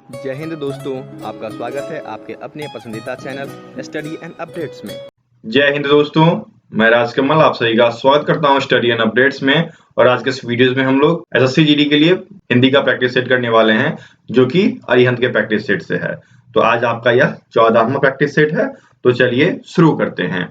जय हिंद दोस्तों, आपका स्वागत है आपके अपने पसंदीदा चैनल स्टडी एंड अपडेट्स में। जय हिंद दोस्तों, मैं राजकमल आप सभी का स्वागत करता हूं स्टडी एंड अपडेट्स में। और आज के इस वीडियोस में हम लोग एसएससी जीडी के लिए हिंदी का प्रैक्टिस सेट करने वाले हैं, जो कि अरिहंत के प्रैक्टिस सेट से है। तो आज आपका यह 14वां प्रैक्टिस सेट है। तो चलिए शुरू करते हैं।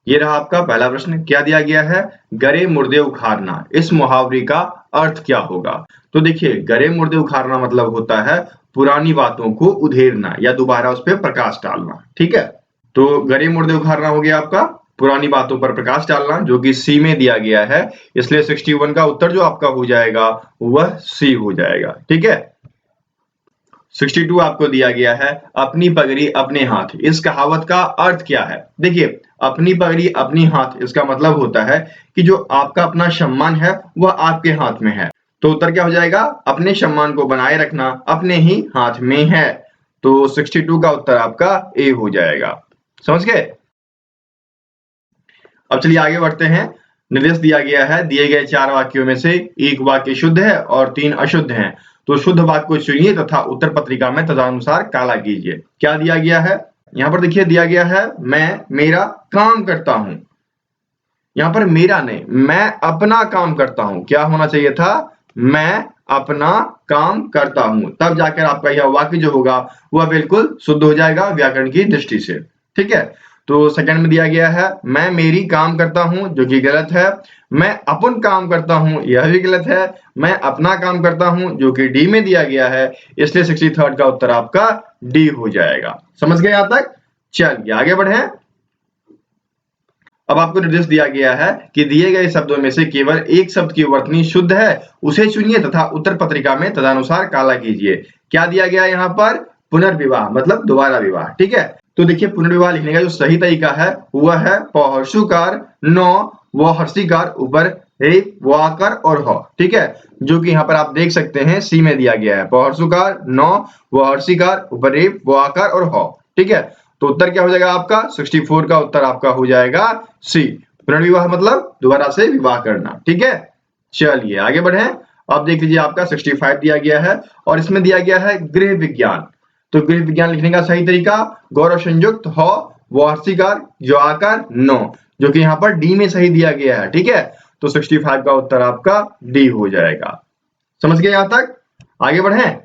ये रहा आपका पहला प्रश्न। क्या दिया गया है? गरे मुर्दे उखाड़ना, इस मुहावरे का अर्थ क्या होगा? तो देखिए, गरे मुर्दे उखाड़ना मतलब होता है पुरानी बातों को उधेड़ना या दोबारा उस पर प्रकाश डालना। ठीक है, तो गरे मुर्दे उखाड़ना हो गया आपका पुरानी बातों पर प्रकाश डालना, जो कि सी में दिया गया है। इसलिए 61 का उत्तर जो आपका हो जाएगा वह सी हो जाएगा। ठीक है, 62 आपको दिया गया है अपनी पगड़ी अपने हाथ, इस कहावत का अर्थ क्या है? देखिए, अपनी पगड़ी अपनी हाथ, इसका मतलब होता है कि जो आपका अपना सम्मान है वह आपके हाथ में है। तो उत्तर क्या हो जाएगा? अपने सम्मान को बनाए रखना अपने ही हाथ में है। तो 62 का उत्तर आपका ए हो जाएगा। समझ गए? अब चलिए आगे बढ़ते हैं। निर्देश दिया गया है, दिए गए 4 वाक्यों में से एक वाक्य शुद्ध है और 3 अशुद्ध हैं। तो शुद्ध वाक्य को चुनिए तथा उत्तर पत्रिका में तदनुसार काला कीजिए। क्या दिया गया है? यहाँ पर देखिए दिया गया है मैं मेरा काम करता हूं। यहाँ पर मेरा नहीं, मैं अपना काम करता हूं। क्या होना चाहिए था? मैं अपना काम करता हूं। तब जाकर आपका यह वाक्य जो होगा वह बिल्कुल शुद्ध हो जाएगा व्याकरण की दृष्टि से। ठीक है, तो सेकंड में दिया गया है मैं मेरी काम करता हूं, जो कि गलत है। मैं अपन काम करता हूं, यह भी गलत है। मैं अपना काम करता हूं, जो कि डी में दिया गया है। इसलिए 63 का उत्तर आपका डी हो जाएगा। समझ गए यहां तक? चलिए आगे बढ़े। अब आपको निर्देश दिया गया है कि दिए गए शब्दों में से केवल एक शब्द की वर्तनी शुद्ध है, उसे चुनिए तथा उत्तर पत्रिका में तदनुसार काला कीजिए। क्या दिया गया यहाँ पर? पुनर्विवाह मतलब दोबारा विवाह। ठीक है, तो देखिए पुनर्विवाह लिखने का जो सही तरीका है वह है पहर्षुकार नौ व हर्षिकार ऊपर रे वाकर और ह। ठीक है, जो कि यहाँ पर आप देख सकते हैं सी में दिया गया है पहर्षुकार नौ व हर्षिकार ऊपर रे वाकर और ह। ठीक है, तो उत्तर क्या हो जाएगा आपका? 64 का उत्तर आपका हो जाएगा सी। पुनर्विवाह मतलब दोबारा से विवाह करना। ठीक है, चलिए आगे बढ़े। अब देख लीजिए आपका 65 दिया गया है और इसमें दिया गया है गृह विज्ञान। तो गृह विज्ञान लिखने का सही तरीका गौरव संयुक्त हो वार्षिकार जो आकार नो, जो कि यहाँ पर डी में सही दिया गया है। ठीक है, तो 65 का उत्तर आपका डी हो जाएगा। समझ गए यहां तक? आगे बढ़े।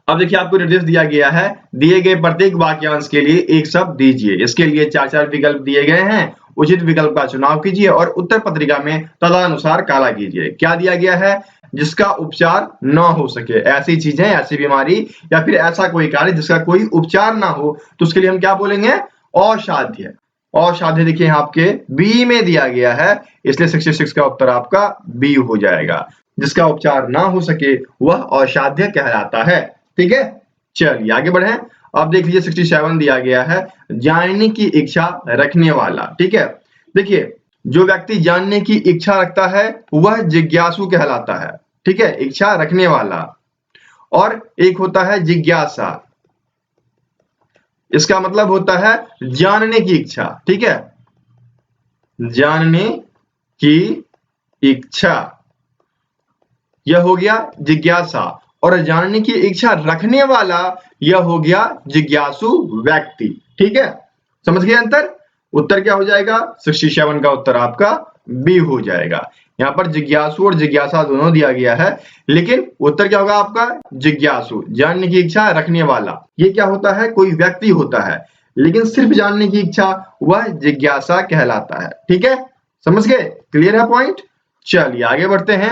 अब देखिए आपको निर्देश दिया गया है दिए गए प्रत्येक वाक्यांश के लिए एक शब्द दीजिए। इसके लिए 4 विकल्प दिए गए हैं। उचित विकल्प का चुनाव कीजिए और उत्तर पत्रिका में तदनुसार काला कीजिए। क्या दिया गया है? जिसका उपचार न हो सके, ऐसी चीजें, ऐसी बीमारी या फिर ऐसा कोई कार्य जिसका कोई उपचार ना हो, तो उसके लिए हम क्या बोलेंगे? असाध्य। असाध्य देखिए आपके बी में दिया गया है, इसलिए 66 का उत्तर आपका बी हो जाएगा। जिसका उपचार ना हो सके वह असाध्य कहलाता है। ठीक है, चलिए आगे बढ़े। अब देख लीजिए 67 दिया गया है जानने की इच्छा रखने वाला। ठीक है, देखिए जो व्यक्ति जानने की इच्छा रखता है वह जिज्ञासु कहलाता है। ठीक है, इच्छा रखने वाला। और एक होता है जिज्ञासा, इसका मतलब होता है जानने की इच्छा। ठीक है, जानने की इच्छा, यह हो गया जिज्ञासा। और जानने की इच्छा रखने वाला यह हो गया जिज्ञासु व्यक्ति। ठीक है, समझ गए अंतर? उत्तर क्या हो जाएगा? 67 का उत्तर आपका बी हो जाएगा। यहाँ पर जिज्ञासु और जिज्ञासा दोनों दिया गया है, लेकिन उत्तर क्या होगा आपका? जिज्ञासु, जानने की इच्छा रखने वाला। ये क्या होता है? कोई व्यक्ति होता है, लेकिन सिर्फ जानने की इच्छा वह जिज्ञासा कहलाता है। ठीक है, समझ गए? क्लियर है पॉइंट? चलिए आगे बढ़ते हैं।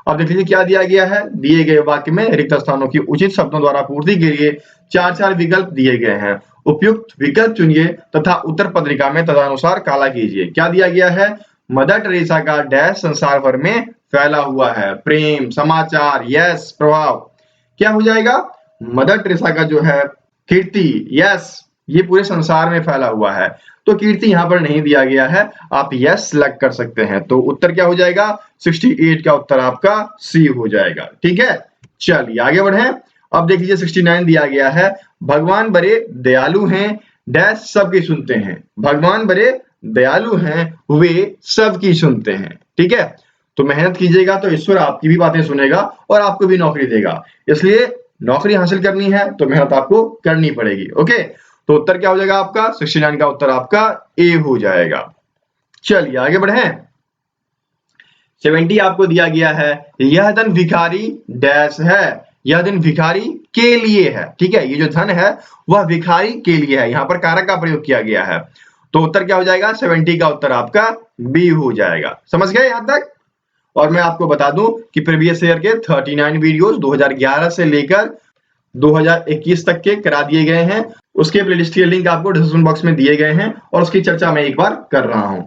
अब देख लीजिए क्या दिया गया है। दिए गए वाक्य में रिक्त स्थानों की उचित शब्दों द्वारा पूर्ति के लिए 4 विकल्प दिए गए हैं। उपयुक्त विकल्प चुनिए तथा उत्तर पत्रिका में तदनुसार काला कीजिए। क्या दिया गया है? मदर टेरेसा का डैश संसार भर में फैला हुआ है। प्रेम, समाचार, यश, प्रभाव। क्या हो जाएगा? मदर टेरेसा का जो है कीर्ति, यश, ये पूरे संसार में फैला हुआ है। तो कीर्ति यहाँ पर नहीं दिया गया है, आप यस सेलेक्ट कर सकते हैं। तो उत्तर क्या हो जाएगा? 68 का उत्तर आपका सी हो जाएगा। ठीक है, चलिए आगे बढ़े। अब देख लीजिए 69 दिया गया है भगवान बड़े दयालु हैं, डैश सबकी सुनते हैं। भगवान बड़े दयालु हैं, वे सबकी सुनते हैं। ठीक है, तो मेहनत कीजिएगा तो ईश्वर आपकी भी बातें सुनेगा और आपको भी नौकरी देगा। इसलिए नौकरी हासिल करनी है तो मेहनत आपको करनी पड़ेगी। ओके, तो उत्तर क्या हो जाएगा आपका 69 का उत्तर आपका ए हो जाएगा। चलिए आगे बढ़े। 70 आपको दिया गया है, यह धन भिखारी डैश है, यह धन भिखारी के लिए है। ठीक है, ये जो धन है वह भिखारी के लिए है, यहां पर कारक का प्रयोग किया गया है। तो उत्तर क्या हो जाएगा 70 का उत्तर आपका बी हो जाएगा। समझ गए यहां तक? और मैं आपको बता दूं कि प्रीवियस ईयर के 39 वीडियोस 2011 से लेकर 2021 तक के करा दिए गए हैं। उसके प्लेलिस्ट के लिंक आपको डिस्क्रिप्शन बॉक्स में दिए गए हैं और उसकी चर्चा मैं एक बार कर रहा हूं।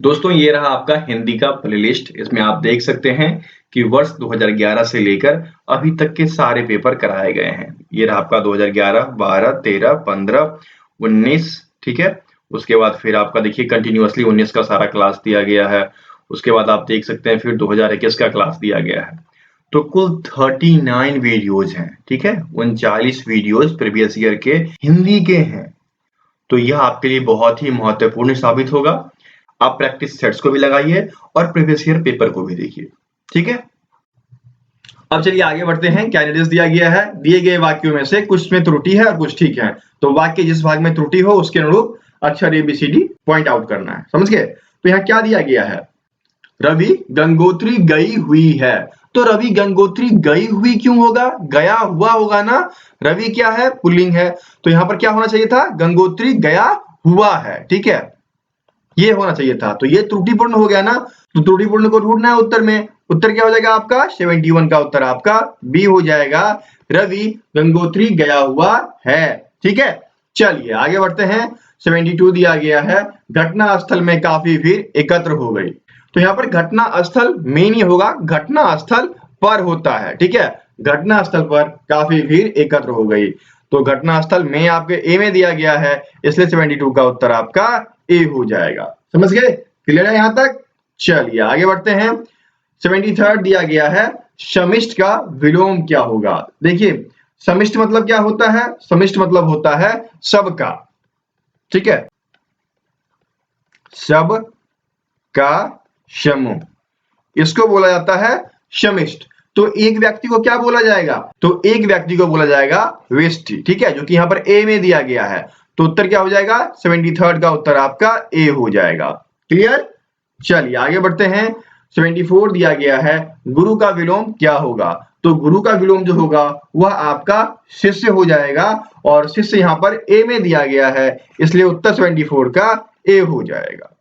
दोस्तों ये रहा आपका हिंदी का प्लेलिस्ट। इसमें आप देख सकते हैं कि वर्ष 2011 से लेकर अभी तक के सारे पेपर कराए गए हैं। ये रहा आपका 2011, 12, 13, 15, 19। ठीक है, उसके बाद फिर आपका देखिए कंटिन्यूअसली 19 का सारा क्लास दिया गया है। उसके बाद आप देख सकते हैं फिर 2021 का क्लास दिया गया है। तो कुल 39 वीडियोज हैं। ठीक है, 39 वीडियोज प्रीवियस ईयर के हिंदी के हैं। तो यह आपके लिए बहुत ही महत्वपूर्ण साबित होगा। आप प्रैक्टिस सेट्स को भी लगाइए और प्रीवियस ईयर पेपर को भी देखिए। ठीक है, अब चलिए आगे बढ़ते हैं। क्या निर्देश दिया गया है? दिए गए वाक्यों में से कुछ में त्रुटि है और कुछ ठीक है। तो वाक्य जिस भाग में त्रुटि हो उसके अनुरूप अक्षर ABCD पॉइंट आउट करना है। समझ गए? तो यहाँ क्या दिया गया है? रवि गंगोत्री गई हुई है। तो रवि गंगोत्री गई हुई क्यों होगा? गया हुआ होगा ना। रवि क्या है? पुल्लिंग है। तो यहाँ पर क्या होना चाहिए था? गंगोत्री गया हुआ है। ठीक है, ये होना चाहिए था। तो ये त्रुटिपूर्ण हो गया ना। तो त्रुटिपूर्ण को ढूंढना है उत्तर में। उत्तर क्या हो जाएगा आपका 71 का उत्तर आपका बी हो जाएगा। रवि गंगोत्री गया हुआ है। ठीक है, चलिए आगे बढ़ते हैं। 72 दिया गया है, घटना स्थल में काफी भीड़ एकत्र हो गई। तो यहाँ पर घटना स्थल में नहीं होगा, घटना स्थल पर होता है। ठीक है, घटना स्थल पर काफी भीड़ एकत्र हो गई। तो घटना स्थल में आपके ए में दिया गया है, इसलिए 72 का उत्तर आपका ए हो जाएगा। समझ गए? क्लियर है यहां तक? चलिए आगे बढ़ते हैं। 73 दिया गया है, समिष्ट का विलोम क्या होगा? देखिए समिष्ट मतलब क्या होता है? समिष्ट मतलब होता है सबका। ठीक है, सब का समूह, इसको बोला जाता है समिष्ट। तो एक व्यक्ति को क्या बोला जाएगा? तो एक व्यक्ति को बोला जाएगा व्यष्टि। ठीक है, जो कि यहाँ पर ए में दिया गया है। तो उत्तर क्या हो जाएगा 73 का उत्तर आपका ए हो जाएगा। क्लियर? चलिए आगे बढ़ते हैं। 74 दिया गया है, गुरु का विलोम क्या होगा? तो गुरु का विलोम जो होगा वह आपका शिष्य हो जाएगा और शिष्य यहाँ पर ए में दिया गया है, इसलिए उत्तर 74 का ए हो जाएगा।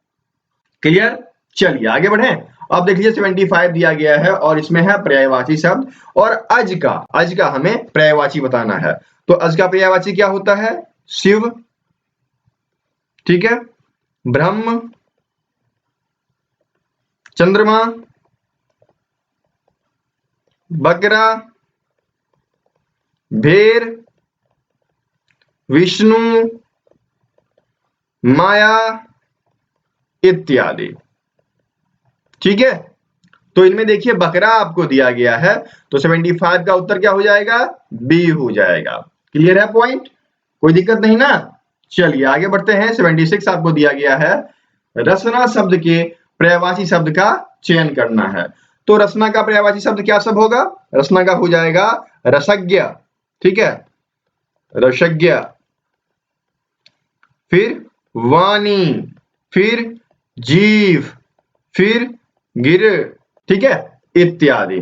क्लियर? चलिए आगे बढ़े। अब देख लीजिए 75 दिया गया है और इसमें है पर्यायवाची शब्द और अज का हमें पर्यायवाची बताना है। तो अज का पर्यायवाची क्या होता है? शिव। ठीक है, ब्रह्म, चंद्रमा, बकरा, भेड़, विष्णु, माया इत्यादि। ठीक है, तो इनमें देखिए बकरा आपको दिया गया है, तो 75 का उत्तर क्या हो जाएगा? बी हो जाएगा। क्लियर है पॉइंट? कोई दिक्कत नहीं ना। चलिए आगे बढ़ते हैं। 76 आपको दिया गया है, रसना शब्द के पर्यायवाची शब्द का चयन करना है। तो रसना का पर्यायवाची शब्द क्या सब होगा? रसना का हो जाएगा रसज्ञ। ठीक है, रसज्ञ, फिर वाणी, फिर जीव, फिर गिर। ठीक है, इत्यादि।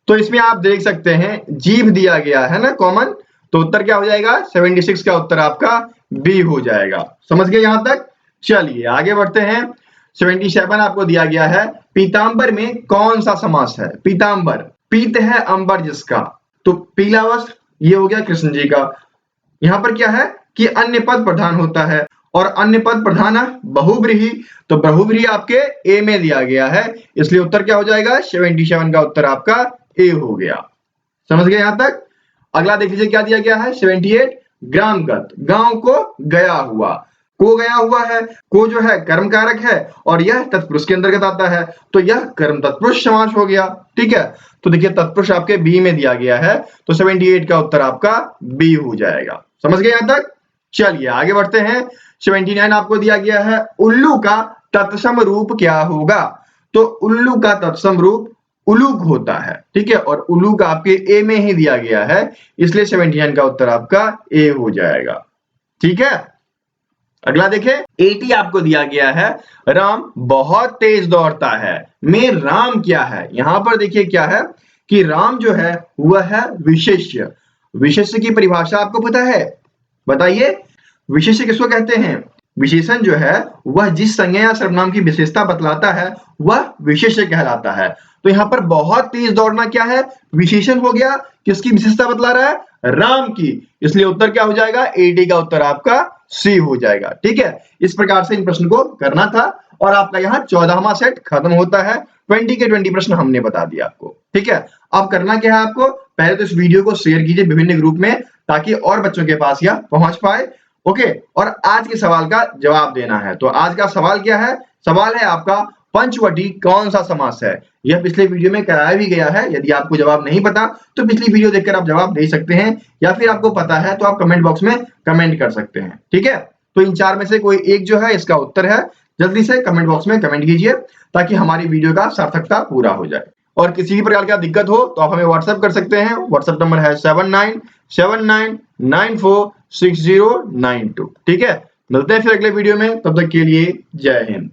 तो इसमें आप देख सकते हैं जीव दिया गया है ना कॉमन, तो उत्तर क्या हो जाएगा 76 का उत्तर आपका बी हो जाएगा। समझ गए यहां तक? चलिए आगे बढ़ते हैं। 77 आपको दिया गया है, पीतांबर में कौन सा समास है? पीतांबर, पीत है अंबर जिसका, तो पीला वस्त्र ये हो गया कृष्ण जी का। यहां पर क्या है कि अन्य पद प्रधान होता है और अन्य पद प्रधान है बहुब्रीहि, तो बहुब्रीहि आपके ए में दिया गया है, इसलिए उत्तर क्या हो जाएगा 77 का उत्तर आपका ए हो गया। समझ गए यहां तक? अगला देख लीजिए क्या दिया गया है 78, ग्रामगत, गांव को गया हुआ, को गया हुआ है, को जो है कर्म कारक है और यह तत्पुरुष के अंतर्गत आता है, तो यह कर्म तत्पुरुष समास हो गया। ठीक है, तो देखिए तत्पुरुष आपके बी में दिया गया है, तो 78 का उत्तर आपका बी हो जाएगा। समझ गए यहां तक? चलिए आगे बढ़ते हैं। 79 आपको दिया गया है, उल्लू का तत्सम रूप क्या होगा? तो उल्लू का तत्सम रूप उलूक होता है, ठीक है, और उलूक आपके ए में ही दिया गया है, इसलिए 79 का उत्तर आपका ए हो जाएगा। ठीक है, अगला देखें, 80 आपको दिया गया है, राम बहुत तेज दौड़ता है में राम क्या है? यहां पर देखिए क्या है कि राम जो है वह है विशेष्य। विशेष्य की परिभाषा आपको पता है? बताइए, विशेष्य किसको कहते हैं? विशेषण जो है वह जिस संज्ञा या सर्वनाम की विशेषता बतलाता है वह विशेष्य कहलाता है। तो यहाँ पर बहुत तेज दौड़ना क्या है? विशेषण हो गया, किसकी विशेषता बतला रहा है? राम की, इसलिए उत्तर क्या हो जाएगा? 80 का उत्तर आपका सी हो जाएगा। ठीक है, इस प्रकार से इन प्रश्न को करना था और आपका यहाँ 14वां सेट खत्म होता है। 20 के 20 प्रश्न हमने बता दिया आपको। ठीक है, अब करना क्या है आपको? पहले तो इस वीडियो को शेयर कीजिए विभिन्न ग्रुप में, ताकि और बच्चों के पास यह पहुंच पाए। ओके, और आज के सवाल का जवाब देना है। तो आज का सवाल क्या है? सवाल है आपका, पंचवटी कौन सा समास है? यह पिछले वीडियो में कराया भी गया है। यदि आपको जवाब नहीं पता तो पिछली वीडियो देखकर आप जवाब दे सकते हैं, या फिर आपको पता है तो आप कमेंट बॉक्स में कमेंट कर सकते हैं। ठीक है, तो इन चार में से कोई एक जो है इसका उत्तर है, जल्दी से कमेंट बॉक्स में कमेंट कीजिए ताकि हमारी वीडियो का सार्थकता पूरा हो जाए। और किसी भी प्रकार का दिक्कत हो तो आप हमें व्हाट्सएप कर सकते हैं। व्हाट्सएप नंबर है 7979946092। ठीक है, मिलते हैं फिर अगले वीडियो में, तब तक के लिए जय हिंद।